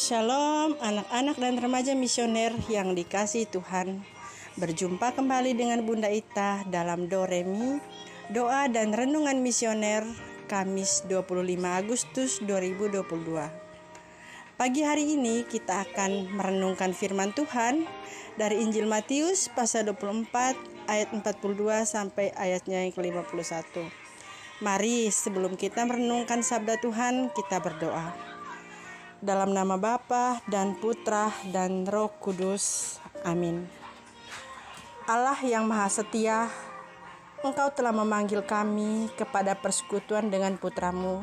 Shalom anak-anak dan remaja misioner yang dikasihi Tuhan. Berjumpa kembali dengan Bunda Ita dalam Doremi, doa dan renungan misioner Kamis 25 Agustus 2022. Pagi hari ini kita akan merenungkan firman Tuhan dari Injil Matius pasal 24 ayat 42 sampai ayatnya yang ke-51. Mari sebelum kita merenungkan sabda Tuhan, kita berdoa. Dalam nama Bapa dan Putra dan Roh Kudus. Amin. Allah yang Maha Setia, Engkau telah memanggil kami kepada persekutuan dengan Putramu,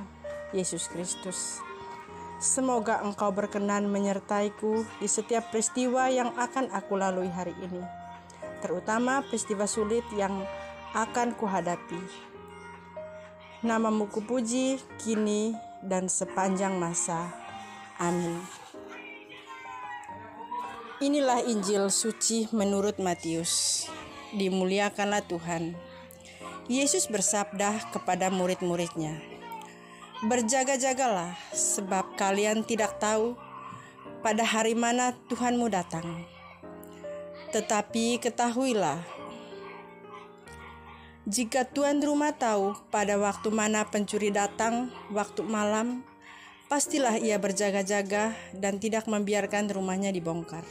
Yesus Kristus. Semoga Engkau berkenan menyertaiku di setiap peristiwa yang akan aku lalui hari ini, terutama peristiwa sulit yang akan kuhadapi. Namamu kupuji kini dan sepanjang masa. Amin. Inilah Injil suci menurut Matius. Dimuliakanlah Tuhan. Yesus bersabda kepada murid-muridnya, "Berjaga-jagalah, sebab kalian tidak tahu pada hari mana Tuhanmu datang. Tetapi ketahuilah, jika tuan rumah tahu pada waktu mana pencuri datang, waktu malam, pastilah ia berjaga-jaga dan tidak membiarkan rumahnya dibongkar.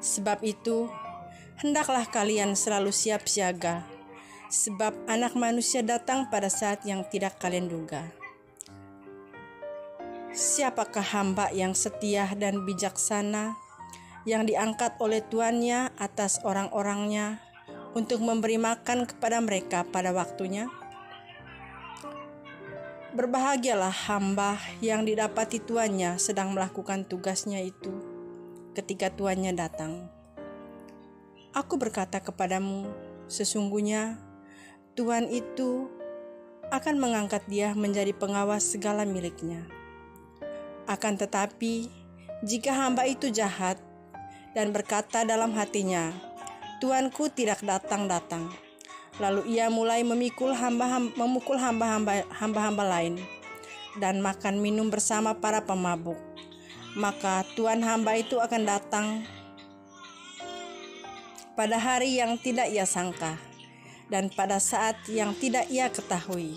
Sebab itu, hendaklah kalian selalu siap siaga, sebab Anak Manusia datang pada saat yang tidak kalian duga. Siapakah hamba yang setia dan bijaksana, yang diangkat oleh tuannya atas orang-orangnya untuk memberi makan kepada mereka pada waktunya? Berbahagialah hamba yang didapati tuannya sedang melakukan tugasnya itu ketika tuannya datang. Aku berkata kepadamu, sesungguhnya tuan itu akan mengangkat dia menjadi pengawas segala miliknya. Akan tetapi, jika hamba itu jahat dan berkata dalam hatinya, Tuanku tidak datang-datang, lalu ia mulai memukul hamba-hamba lain dan makan minum bersama para pemabuk, maka tuan hamba itu akan datang pada hari yang tidak ia sangka dan pada saat yang tidak ia ketahui.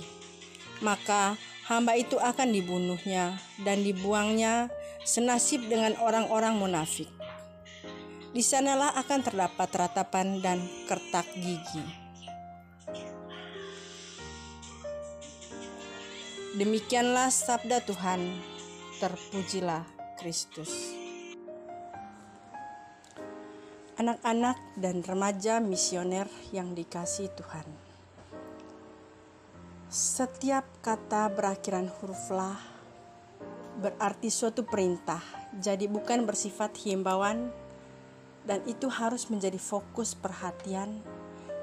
Maka hamba itu akan dibunuhnya dan dibuangnya senasib dengan orang-orang munafik. Di sanalah akan terdapat ratapan dan kertak gigi." Demikianlah sabda Tuhan. Terpujilah Kristus. Anak-anak dan remaja misioner yang dikasihi Tuhan. Setiap kata berakhiran huruf lah berarti suatu perintah, jadi bukan bersifat himbauan, dan itu harus menjadi fokus perhatian,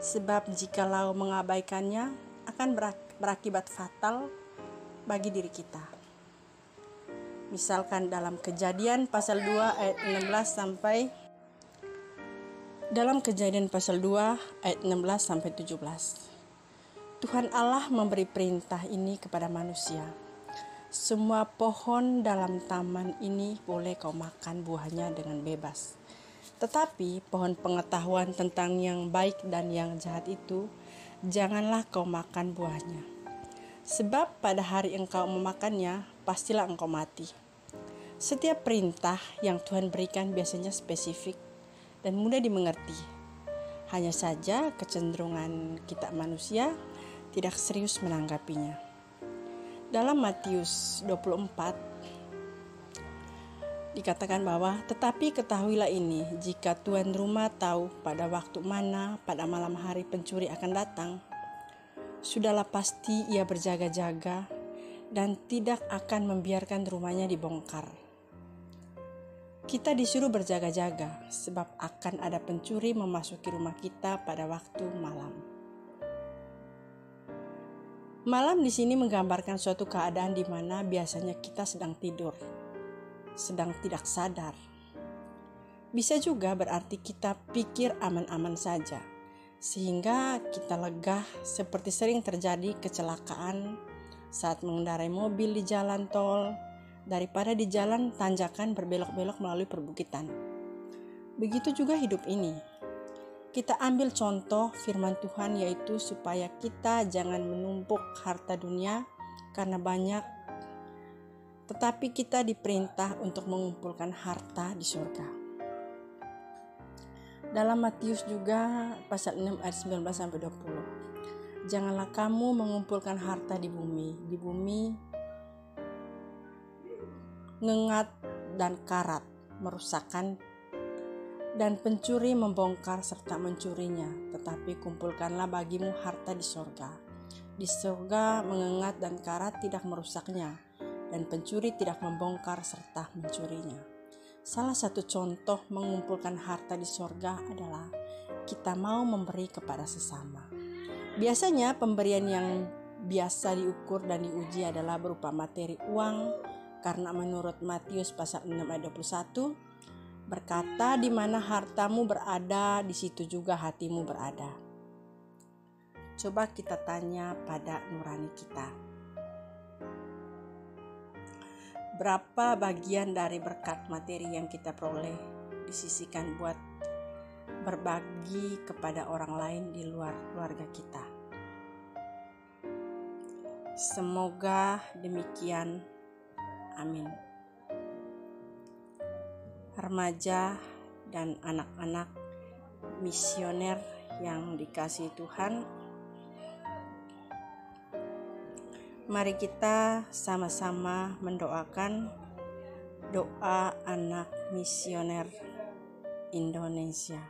sebab jikalau mengabaikannya akan berakibat fatal bagi diri kita. Misalkan dalam Kejadian pasal 2 ayat 16 sampai 17. Tuhan Allah memberi perintah ini kepada manusia. Semua pohon dalam taman ini boleh kau makan buahnya dengan bebas. Tetapi pohon pengetahuan tentang yang baik dan yang jahat itu, janganlah kau makan buahnya. Sebab pada hari engkau memakannya, pastilah engkau mati. Setiap perintah yang Tuhan berikan biasanya spesifik dan mudah dimengerti. Hanya saja kecenderungan kita manusia tidak serius menanggapinya. Dalam Matius 24, dikatakan bahwa, "Tetapi ketahuilah ini, jika tuan rumah tahu pada waktu mana pada malam hari pencuri akan datang, sudahlah pasti ia berjaga-jaga dan tidak akan membiarkan rumahnya dibongkar." Kita disuruh berjaga-jaga sebab akan ada pencuri memasuki rumah kita pada waktu malam. Malam di sini menggambarkan suatu keadaan di mana biasanya kita sedang tidur, sedang tidak sadar. Bisa juga berarti kita pikir aman-aman saja, sehingga kita lega, seperti sering terjadi kecelakaan saat mengendarai mobil di jalan tol daripada di jalan tanjakan berbelok-belok melalui perbukitan. Begitu juga hidup ini. Kita ambil contoh firman Tuhan, yaitu supaya kita jangan menumpuk harta dunia karena banyak, tetapi kita diperintah untuk mengumpulkan harta di surga. Dalam Matius juga pasal 6 ayat 19-20. Janganlah kamu mengumpulkan harta di bumi ngengat dan karat merusakkan, dan pencuri membongkar serta mencurinya, tetapi kumpulkanlah bagimu harta di sorga. Di sorga mengengat dan karat tidak merusaknya, dan pencuri tidak membongkar serta mencurinya. Salah satu contoh mengumpulkan harta di sorga adalah kita mau memberi kepada sesama. Biasanya pemberian yang biasa diukur dan diuji adalah berupa materi uang, karena menurut Matius pasal 6 ayat 21 berkata, di mana hartamu berada, di situ juga hatimu berada. Coba kita tanya pada nurani kita. Berapa bagian dari berkat materi yang kita peroleh disisihkan buat berbagi kepada orang lain di luar keluarga kita? Semoga demikian. Amin. Remaja dan anak-anak misioner yang dikasihi Tuhan, mari kita sama-sama mendoakan doa anak misioner Indonesia.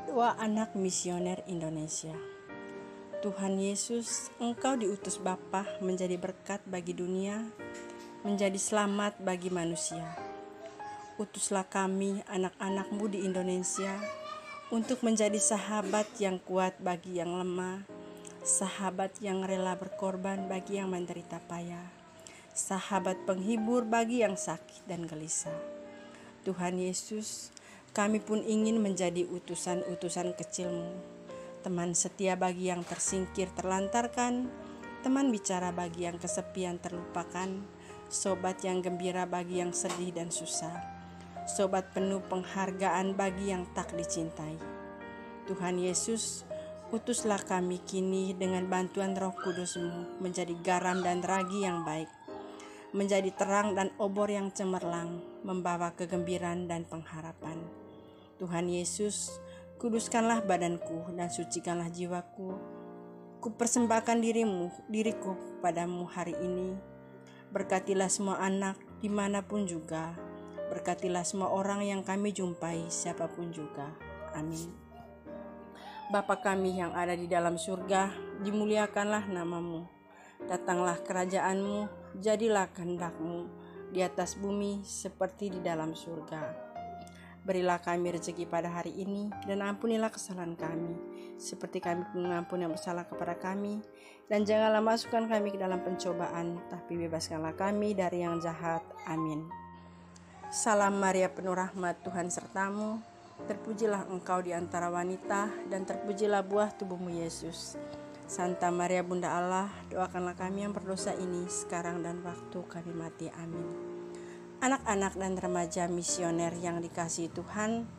Doa anak misioner Indonesia. Tuhan Yesus, Engkau diutus Bapa menjadi berkat bagi dunia, menjadi selamat bagi manusia. Utuslah kami, anak-anak-Mu di Indonesia, untuk menjadi sahabat yang kuat bagi yang lemah, sahabat yang rela berkorban bagi yang menderita payah, sahabat penghibur bagi yang sakit dan gelisah. Tuhan Yesus, kami pun ingin menjadi utusan-utusan kecil-Mu, teman setia bagi yang tersingkir terlantarkan, teman bicara bagi yang kesepian terlupakan, sobat yang gembira bagi yang sedih dan susah, sobat penuh penghargaan bagi yang tak dicintai. Tuhan Yesus, utuslah kami kini dengan bantuan Roh Kudus-Mu menjadi garam dan ragi yang baik, menjadi terang dan obor yang cemerlang, membawa kegembiraan dan pengharapan. Tuhan Yesus, kuduskanlah badanku dan sucikanlah jiwaku. Kupersembahkan diriku padamu hari ini. Berkatilah semua anak dimanapun juga. Berkatilah semua orang yang kami jumpai siapapun juga. Amin. Bapa kami yang ada di dalam surga, dimuliakanlah namamu. Datanglah kerajaan-Mu, jadilah kehendak-Mu di atas bumi seperti di dalam surga. Berilah kami rezeki pada hari ini, dan ampunilah kesalahan kami, seperti kami pun mengampuni yang bersalah kepada kami. Dan janganlah masukkan kami ke dalam pencobaan, tapi bebaskanlah kami dari yang jahat. Amin. Salam Maria, penuh rahmat, Tuhan sertamu. Terpujilah engkau di antara wanita, dan terpujilah buah tubuhmu Yesus. Santa Maria Bunda Allah, doakanlah kami yang berdosa ini, sekarang dan waktu kami mati. Amin. Anak-anak dan remaja misioner yang dikasihi Tuhan,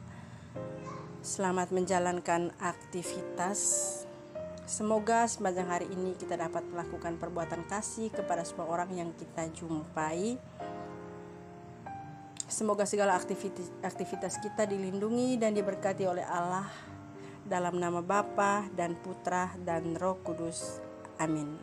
selamat menjalankan aktivitas. Semoga sepanjang hari ini kita dapat melakukan perbuatan kasih kepada semua orang yang kita jumpai. Semoga segala aktivitas kita dilindungi dan diberkati oleh Allah, dalam nama Bapa dan Putra dan Roh Kudus. Amin.